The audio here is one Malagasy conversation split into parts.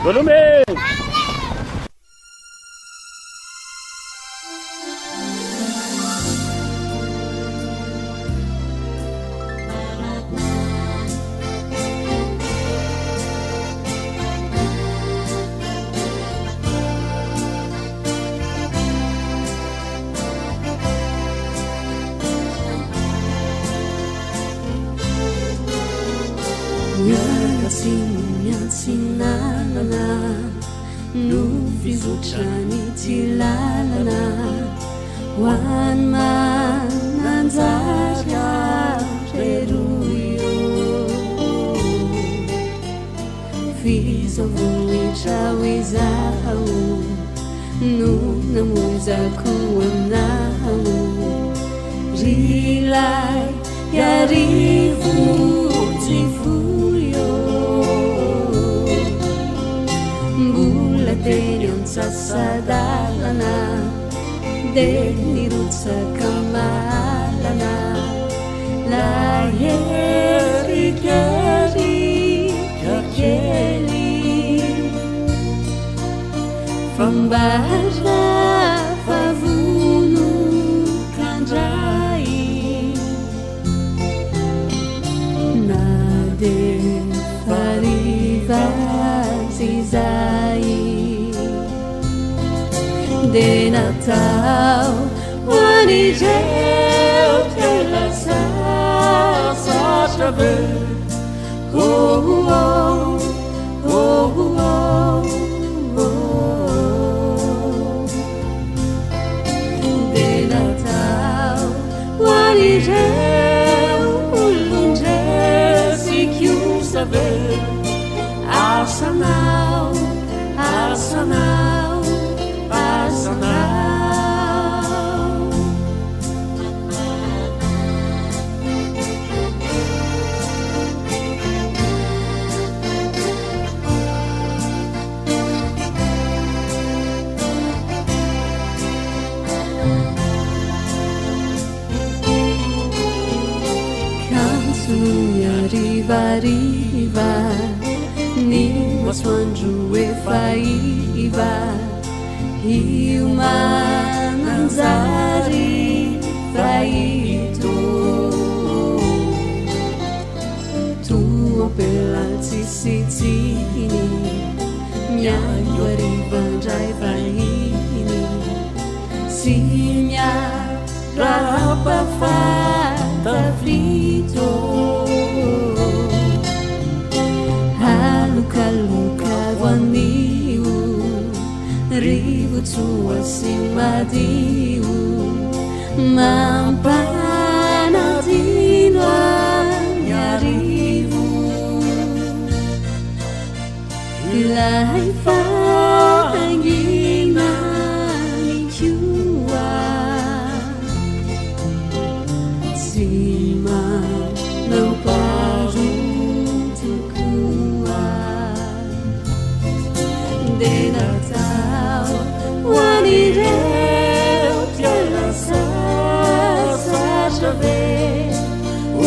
Volume! Sinalana no fizotrany ty lalana hoany mananjara reroio fizavohitra hoizao no namozako aminao rilay iarivo tsy foio teny antsasadalana de nirotsaka malana la herikeryka kely fambara favono kandray na de farivazizay de Natal hoan'ireo mpialasa zatra be oh, oh, oh, oh, oh. De Natal hoan'ireo olondresy chiusa be asanao asanao canzoni arriva ni masoandro efa iva io mananjary fahito tua pelantsisitsiny miaio arivandray vahiny sy miarapafantafito halukaloka voanio rivotsua sy madio mampanadino any arivo ilay fahangina nikioa tsy manao parotokoa de Natal hoan'ireo mpialasa zatra be oh, oh,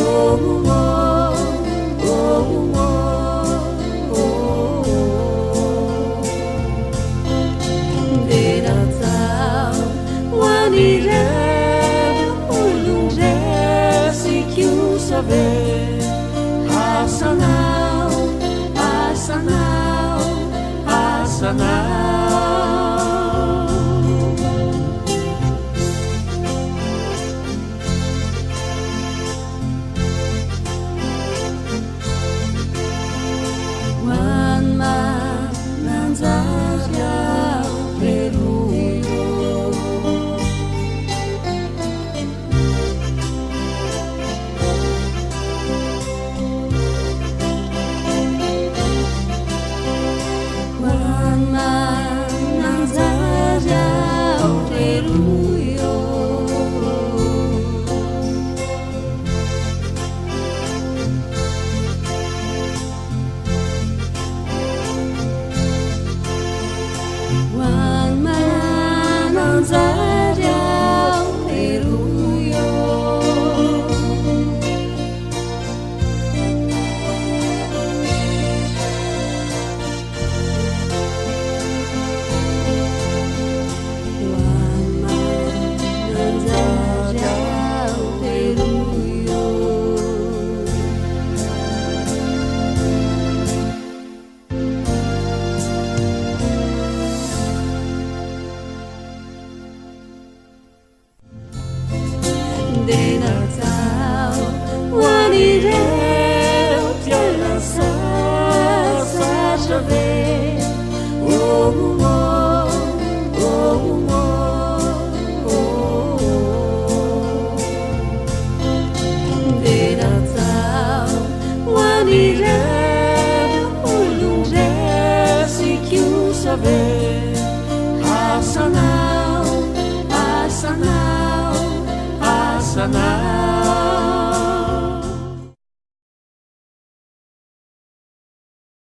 oh, oh, oh, oh. Asanao, asanao, asanao.